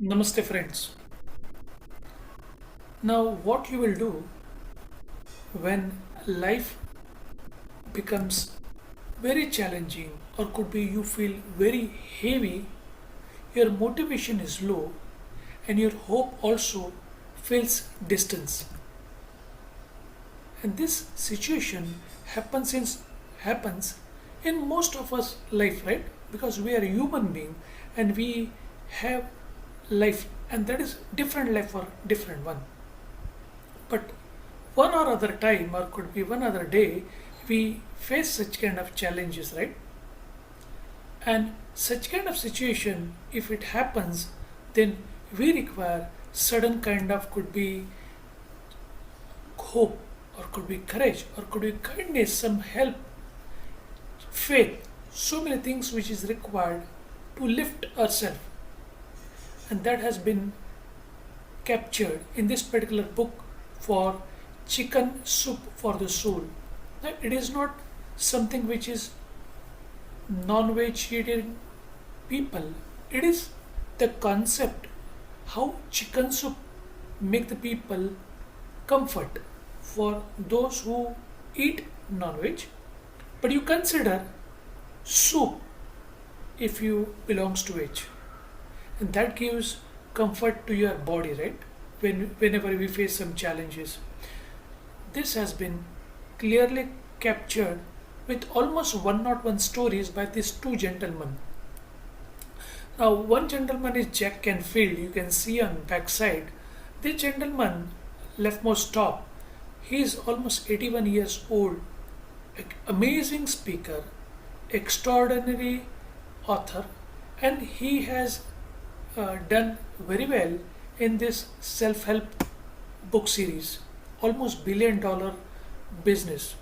Namaste, friends. Now, what you will do when life becomes very challenging, or could be you feel very heavy, your motivation is low, and your hope also feels distance. And this situation happens in most of us life, right? Because we are human being and we have life, and that is different life for different one. But one or other time, or could be one other day, we face such kind of challenges, right? And such kind of situation, if it happens, then we require certain kind of could be hope, or could be courage, or could be kindness, some help, faith, so many things which is required to lift ourselves. And that has been captured in this particular book for chicken soup for the soul. Now, it is not something which is non-vegetarian people. It is the concept how chicken soup make the people comfort for those who eat non-veg. But you consider soup if you belongs to veg, and that gives comfort to your body, right? Whenever we face some challenges, this has been clearly captured with almost 101 stories by these two gentlemen. Now, one gentleman is Jack Canfield. You can see on backside. This gentleman, leftmost top, he is almost 81 years old. Amazing speaker, extraordinary author, and he has done very well in this self-help book series, almost $1 billion business.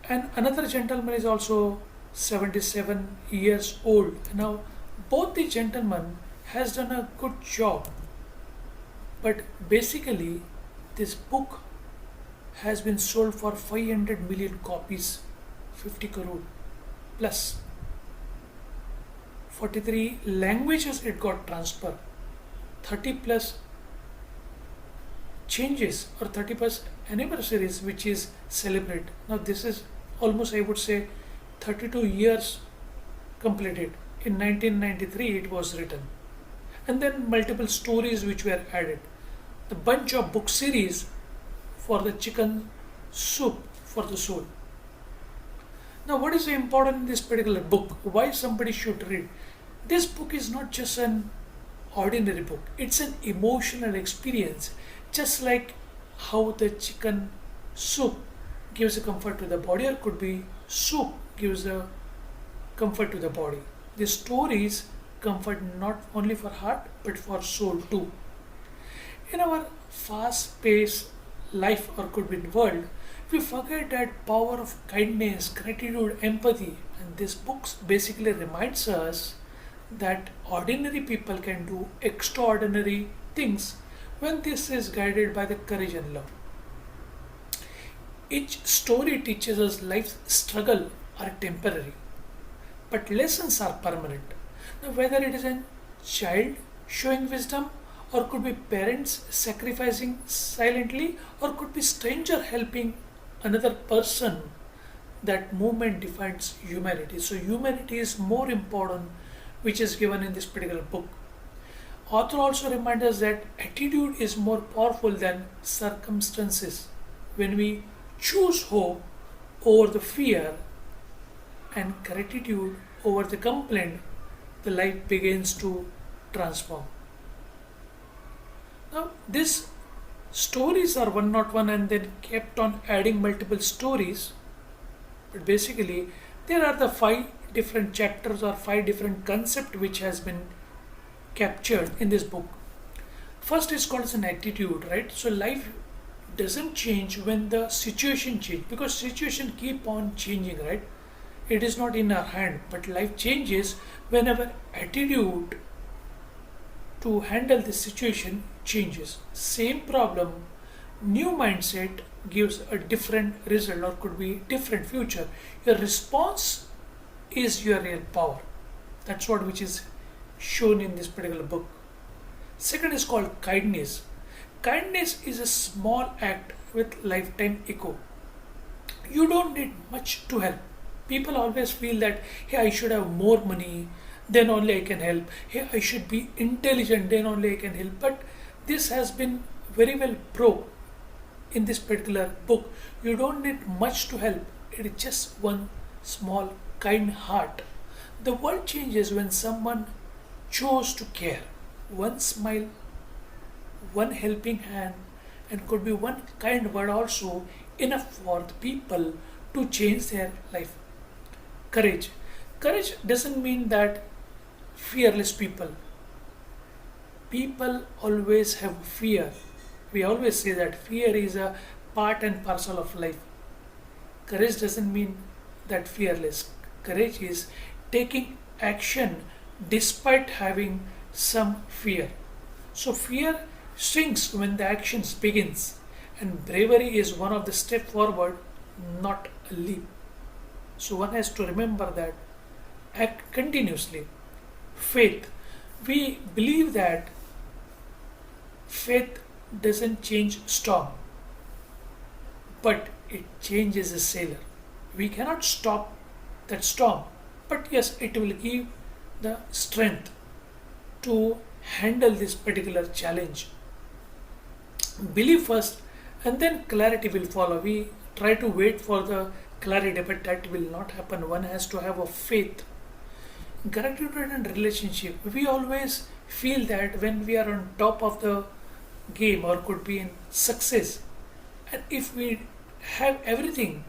And another gentleman is also 77 years old. Now, both the gentlemen has done a good job, but basically, this book has been sold for 500 million copies, 50 crore plus. 43 languages it got transferred, 30 plus changes, or 30 plus anniversaries which is celebrated. Now, this is almost, I would say, 32 years completed. In 1993 it was written, and then multiple stories which were added. The bunch of book series for the chicken soup for the soul. Now, what is important in this particular book? Why somebody should read? This book is not just an ordinary book. It's an emotional experience, just like how the chicken soup gives a comfort to the body, or could be soup gives a comfort to the body. The stories comfort not only for heart but for soul too. In our fast-paced life, or could be world, we forget that power of kindness, gratitude, empathy, and this book basically reminds us that ordinary people can do extraordinary things when this is guided by the courage and love. Each story teaches us life's struggle are temporary, but lessons are permanent. Now, whether it is a child showing wisdom, or could be parents sacrificing silently, or could be stranger helping another person, that movement defines humanity. So humanity is more important, which is given in this particular book. Author also reminds us that attitude is more powerful than circumstances. When we choose hope over the fear and gratitude over the complaint, the life begins to transform. Now, these stories are one not one, and then kept on adding multiple stories. But basically, there are the five different chapters, or five different concept which has been captured in this book. First is called as an attitude, right? So life doesn't change when the situation change, because situation keep on changing, right? It is not in our hand, but life changes whenever attitude to handle this situation changes. Same problem, new mindset gives a different result, or could be different future. Your response is your real power. That's what which is shown in this particular book. Second is called kindness. Kindness is a small act with lifetime echo. You don't need much to help. People always feel that, hey, I should have more money, then only I can help. Hey, I should be intelligent, then only I can help. But this has been very well proved in this particular book. You don't need much to help. It is just one small kind heart. The world changes when someone chose to care. One smile, one helping hand, and could be one kind word also enough for the people to change their life. Courage. Courage doesn't mean that fearless people. People always have fear. We always say that fear is a part and parcel of life. Courage doesn't mean that fearless. Courage is taking action despite having some fear. So fear shrinks when the actions begins, and bravery is one of the step forward, not a leap. So one has to remember that act continuously. Faith. We believe that faith doesn't change storm, but it changes a sailor. We cannot stop that storm, but yes, it will give the strength to handle this particular challenge. Believe first, and then clarity will follow. We try to wait for the clarity, but that will not happen. One has to have a faith. Gratitude and relationship. We always feel that when we are on top of the game or could be in success, and if we have everything,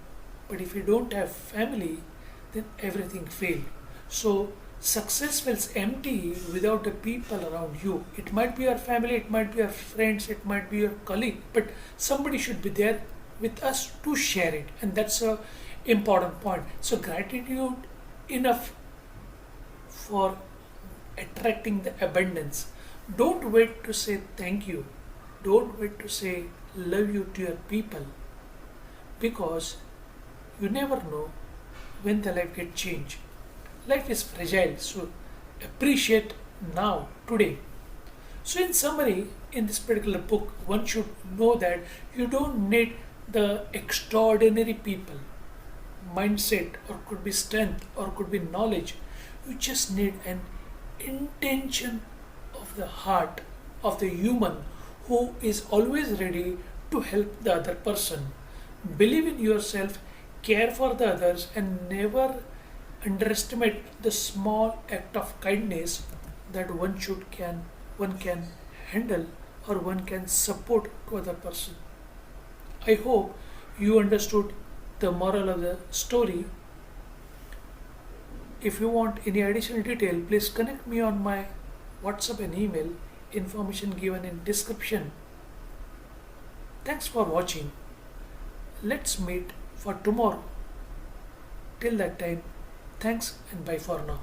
but if we don't have family, then everything failed. So success feels empty without the people around you. It might be your family, it might be your friends, it might be your colleague, but somebody should be there with us to share it, and that's a important point. So gratitude enough for attracting the abundance. Don't wait to say thank you. Don't wait to say love you to your people, because you never know when the life gets changed. Life is fragile, so appreciate now, today. So, in summary, in this particular book, one should know that you don't need the extraordinary people, mindset, or could be strength, or could be knowledge. You just need an intention of the heart of the human who is always ready to help the other person. Believe in yourself, care for the others, and never underestimate the small act of kindness that one can handle or one can support to other person. I hope you understood the moral of the story. If you want any additional detail, please connect me on my WhatsApp and email, information given in description. Thanks for watching. Let's meet for tomorrow. Till that time, thanks and bye for now.